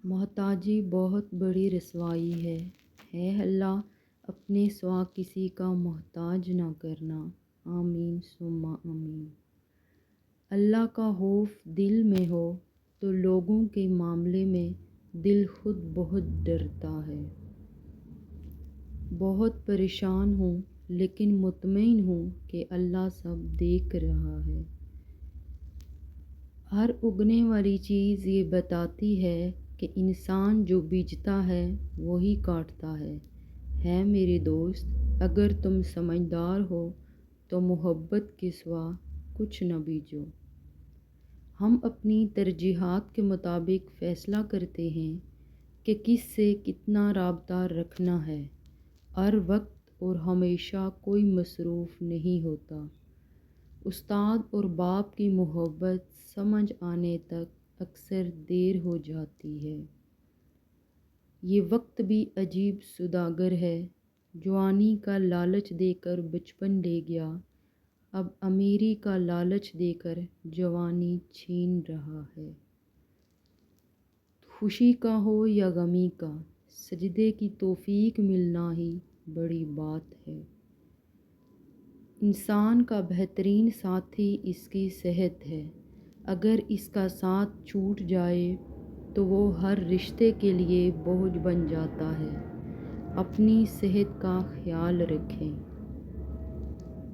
محتاجی بہت بڑی رسوائی ہے اللہ اپنے سوا کسی کا محتاج نہ کرنا، آمین ثم آمین۔ اللہ کا خوف دل میں ہو تو لوگوں کے معاملے میں دل خود بہت ڈرتا ہے۔ بہت پریشان ہوں لیکن مطمئن ہوں کہ اللہ سب دیکھ رہا ہے۔ ہر اگنے والی چیز یہ بتاتی ہے کہ انسان جو بیجتا ہے وہی کاٹتا ہے میرے دوست، اگر تم سمجھدار ہو تو محبت کے سوا کچھ نہ بیجو۔ ہم اپنی ترجیحات کے مطابق فیصلہ کرتے ہیں کہ کس سے کتنا رابطہ رکھنا ہے۔ ہر وقت اور ہمیشہ کوئی مصروف نہیں ہوتا۔ استاد اور باپ کی محبت سمجھ آنے تک اکثر دیر ہو جاتی ہے۔ یہ وقت بھی عجیب سوداگر ہے، جوانی کا لالچ دے کر بچپن لے گیا، اب امیری کا لالچ دے کر جوانی چھین رہا ہے۔ خوشی کا ہو یا غمی کا، سجدے کی توفیق ملنا ہی بڑی بات ہے۔ انسان کا بہترین ساتھی اس کی صحت ہے، اگر اس کا ساتھ چھوٹ جائے تو وہ ہر رشتے کے لیے بوجھ بن جاتا ہے۔ اپنی صحت کا خیال رکھیں۔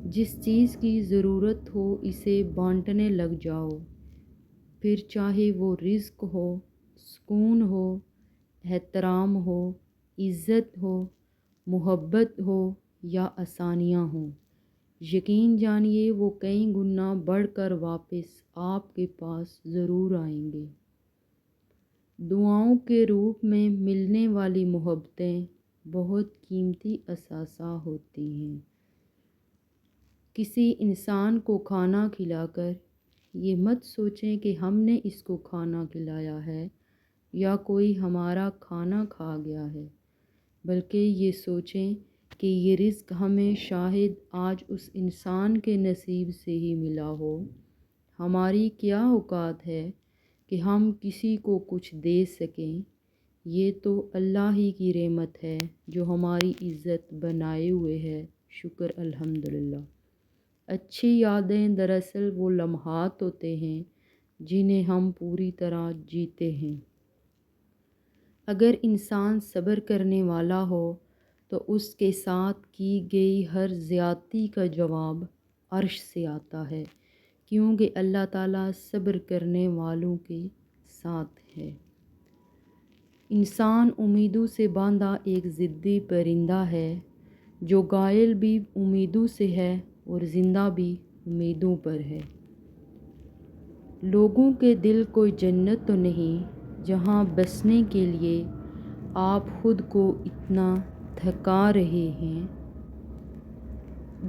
جس چیز کی ضرورت ہو اسے بانٹنے لگ جاؤ، پھر چاہے وہ رزق ہو، سکون ہو، احترام ہو، عزت ہو، محبت ہو یا آسانیاں ہوں، یقین جانیے وہ کئی گنا بڑھ کر واپس آپ کے پاس ضرور آئیں گے۔ دعاؤں کے روپ میں ملنے والی محبتیں بہت قیمتی اثاثہ ہوتی ہیں۔ کسی انسان کو کھانا کھلا کر یہ مت سوچیں کہ ہم نے اس کو کھانا کھلایا ہے یا کوئی ہمارا کھانا کھا گیا ہے، بلکہ یہ سوچیں کہ یہ رزق ہمیں شاید آج اس انسان کے نصیب سے ہی ملا ہو۔ ہماری کیا اوقات ہے کہ ہم کسی کو کچھ دے سکیں، یہ تو اللہ ہی کی رحمت ہے جو ہماری عزت بنائے ہوئے ہے، شکر الحمدللہ۔ اچھی یادیں دراصل وہ لمحات ہوتے ہیں جنہیں ہم پوری طرح جیتے ہیں۔ اگر انسان صبر کرنے والا ہو تو اس کے ساتھ کی گئی ہر زیادتی کا جواب عرش سے آتا ہے، کیونکہ اللہ تعالیٰ صبر کرنے والوں کے ساتھ ہے۔ انسان امیدوں سے باندھا ایک ضدی پرندہ ہے جو گائل بھی امیدوں سے ہے اور زندہ بھی امیدوں پر ہے۔ لوگوں کے دل کوئی جنت تو نہیں جہاں بسنے کے لیے آپ خود کو اتنا تھکا رہے ہیں۔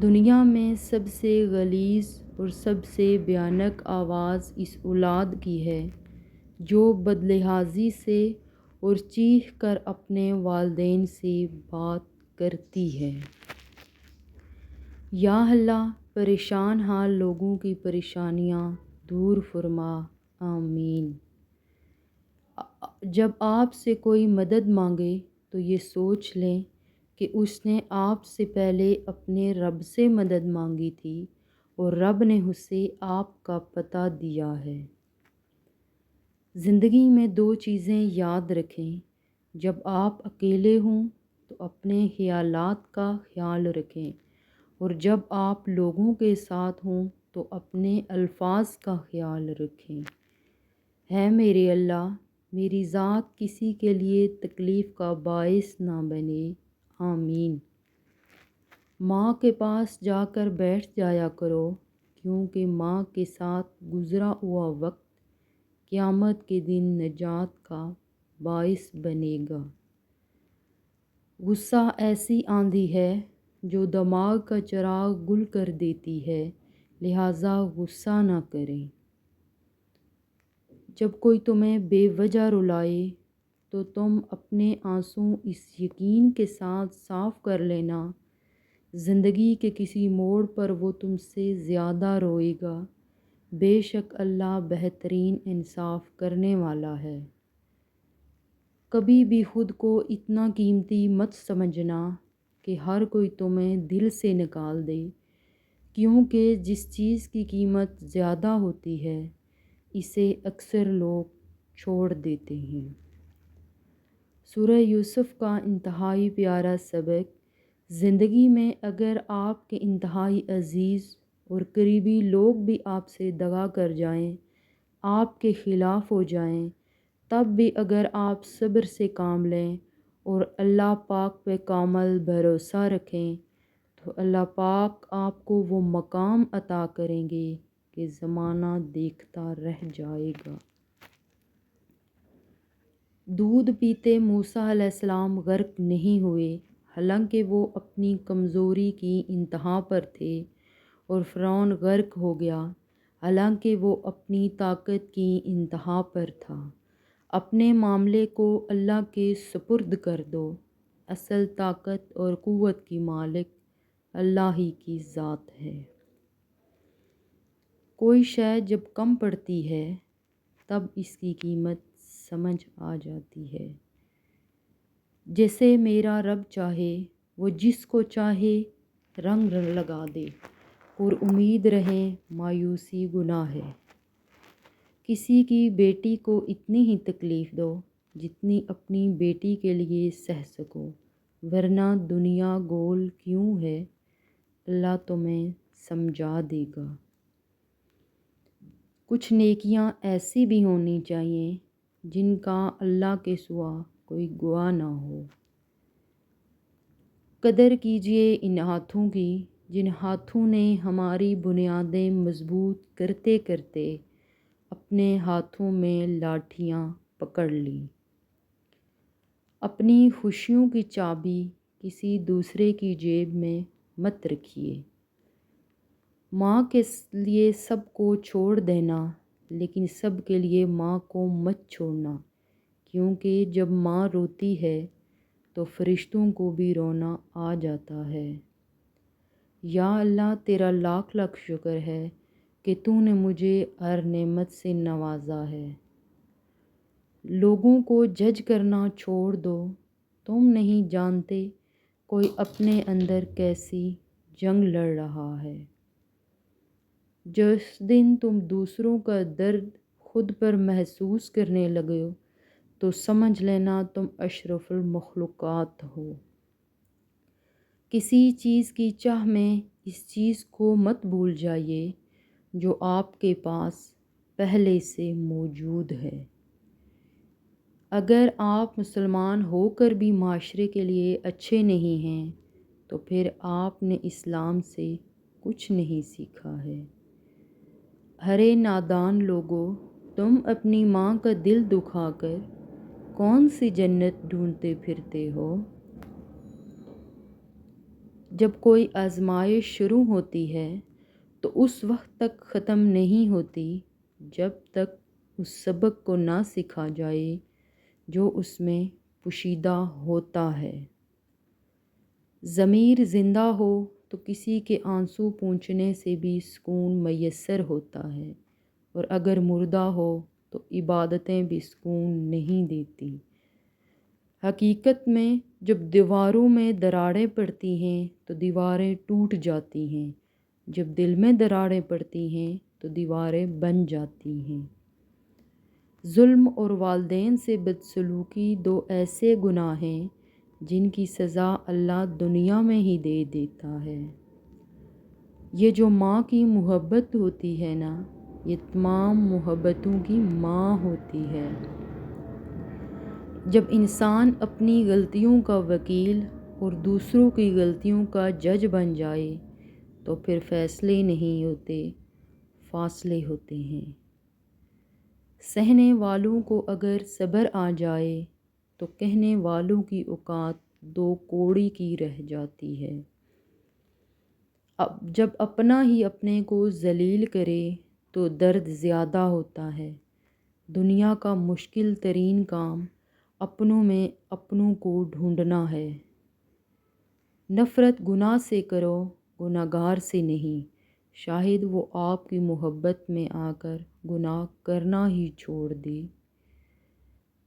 دنیا میں سب سے غلیظ اور سب سے بھیانک آواز اس اولاد کی ہے جو بدلہذی سے اور چیخ کر اپنے والدین سے بات کرتی ہے۔ یا اللہ پریشان حال لوگوں کی پریشانیاں دور فرما، آمین۔ جب آپ سے کوئی مدد مانگے تو یہ سوچ لیں کہ اس نے آپ سے پہلے اپنے رب سے مدد مانگی تھی اور رب نے اسے آپ کا پتہ دیا ہے۔ زندگی میں دو چیزیں یاد رکھیں، جب آپ اکیلے ہوں تو اپنے خیالات کا خیال رکھیں اور جب آپ لوگوں کے ساتھ ہوں تو اپنے الفاظ کا خیال رکھیں۔ ہے میرے اللہ میری ذات کسی کے لیے تکلیف کا باعث نہ بنے، آمین۔ ماں کے پاس جا کر بیٹھ جایا کرو، کیونکہ ماں کے ساتھ گزرا ہوا وقت قیامت کے دن نجات کا باعث بنے گا۔ غصہ ایسی آندھی ہے جو دماغ کا چراغ گل کر دیتی ہے، لہٰذا غصہ نہ کریں۔ جب کوئی تمہیں بے وجہ رلائے تو تم اپنے آنسو اس یقین کے ساتھ صاف کر لینا، زندگی کے کسی موڑ پر وہ تم سے زیادہ روئے گا، بے شک اللہ بہترین انصاف کرنے والا ہے۔ کبھی بھی خود کو اتنا قیمتی مت سمجھنا کہ ہر کوئی تمہیں دل سے نکال دے، کیونکہ جس چیز کی قیمت زیادہ ہوتی ہے اسے اکثر لوگ چھوڑ دیتے ہیں۔ سورہ یوسف کا انتہائی پیارا سبق: زندگی میں اگر آپ کے انتہائی عزیز اور قریبی لوگ بھی آپ سے دغا کر جائیں، آپ کے خلاف ہو جائیں، تب بھی اگر آپ صبر سے کام لیں اور اللہ پاک پہ کامل بھروسہ رکھیں تو اللہ پاک آپ کو وہ مقام عطا کریں گے کہ زمانہ دیکھتا رہ جائے گا۔ دودھ پیتے موسیٰ علیہ السلام غرق نہیں ہوئے، حالانکہ وہ اپنی کمزوری کی انتہا پر تھے، اور فرعون غرق ہو گیا حالانکہ وہ اپنی طاقت کی انتہا پر تھا۔ اپنے معاملے کو اللہ کے سپرد کر دو، اصل طاقت اور قوت کی مالک اللہ ہی کی ذات ہے۔ کوئی شے جب کم پڑتی ہے تب اس کی قیمت سمجھ آ جاتی ہے۔ جیسے میرا رب چاہے وہ جس کو چاہے رنگ لگا دے، اور امید رہے مایوسی گناہ ہے۔ کسی کی بیٹی کو اتنی ہی تکلیف دو جتنی اپنی بیٹی کے لیے سہ سکو، ورنہ دنیا گول کیوں ہے، اللہ تمہیں سمجھا دے گا۔ کچھ نیکیاں ایسی بھی ہونی چاہیے جن کا اللہ کے سوا کوئی گواہ نہ ہو۔ قدر کیجیے ان ہاتھوں کی جن ہاتھوں نے ہماری بنیادیں مضبوط کرتے کرتے اپنے ہاتھوں میں لاٹھیاں پکڑ لیں۔ اپنی خوشیوں کی چابی کسی دوسرے کی جیب میں مت رکھیے۔ ماں کے لیے سب کو چھوڑ دینا، لیکن سب کے لیے ماں کو مت چھوڑنا، کیونکہ جب ماں روتی ہے تو فرشتوں کو بھی رونا آ جاتا ہے۔ یا اللہ، تیرا لاکھ لاکھ شکر ہے کہ تو نے مجھے ہر نعمت سے نوازا ہے۔ لوگوں کو جج کرنا چھوڑ دو، تم نہیں جانتے کوئی اپنے اندر کیسی جنگ لڑ رہا ہے۔ جس دن تم دوسروں کا درد خود پر محسوس کرنے لگے ہو تو سمجھ لینا تم اشرف المخلوقات ہو۔ کسی چیز کی چاہ میں اس چیز کو مت بھول جائیے جو آپ کے پاس پہلے سے موجود ہے۔ اگر آپ مسلمان ہو کر بھی معاشرے کے لیے اچھے نہیں ہیں تو پھر آپ نے اسلام سے کچھ نہیں سیکھا ہے۔ ارے نادان لوگو، تم اپنی ماں کا دل دکھا کر کون سی جنت ڈھونڈتے پھرتے ہو؟ جب کوئی آزمائش شروع ہوتی ہے تو اس وقت تک ختم نہیں ہوتی جب تک اس سبق کو نہ سیکھا جائے جو اس میں پوشیدہ ہوتا ہے۔ ضمیر زندہ ہو تو کسی کے آنسو پونچھنے سے بھی سکون میسر ہوتا ہے، اور اگر مردہ ہو تو عبادتیں بھی سکون نہیں دیتی۔ حقیقت میں جب دیواروں میں دراڑیں پڑتی ہیں تو دیواریں ٹوٹ جاتی ہیں، جب دل میں دراڑیں پڑتی ہیں تو دیواریں بن جاتی ہیں۔ ظلم اور والدین سے بدسلوکی دو ایسے گناہ ہیں جن کی سزا اللہ دنیا میں ہی دے دیتا ہے۔ یہ جو ماں کی محبت ہوتی ہے نا، یہ تمام محبتوں کی ماں ہوتی ہے۔ جب انسان اپنی غلطیوں کا وکیل اور دوسروں کی غلطیوں کا جج بن جائے تو پھر فیصلے نہیں ہوتے، فاصلے ہوتے ہیں۔ سہنے والوں کو اگر صبر آ جائے تو کہنے والوں کی اوقات دو کوڑی کی رہ جاتی ہے۔ جب اپنا ہی اپنے کو ذلیل کرے تو درد زیادہ ہوتا ہے۔ دنیا کا مشکل ترین کام اپنوں میں اپنوں کو ڈھونڈنا ہے۔ نفرت گناہ سے کرو، گناہ گار سے نہیں، شاید وہ آپ کی محبت میں آ کر گناہ کرنا ہی چھوڑ دے۔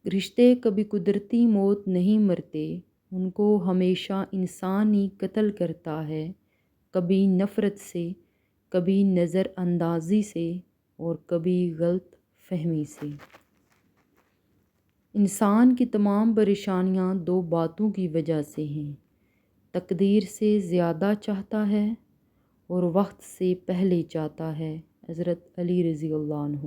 رشتے کبھی قدرتی موت نہیں مرتے، ان کو ہمیشہ انسان ہی قتل کرتا ہے، کبھی نفرت سے، کبھی نظر اندازی سے اور کبھی غلط فہمی سے۔ انسان کی تمام پریشانیاں دو باتوں کی وجہ سے ہیں: تقدیر سے زیادہ چاہتا ہے اور وقت سے پہلے چاہتا ہے۔ حضرت علی رضی اللہ عنہ۔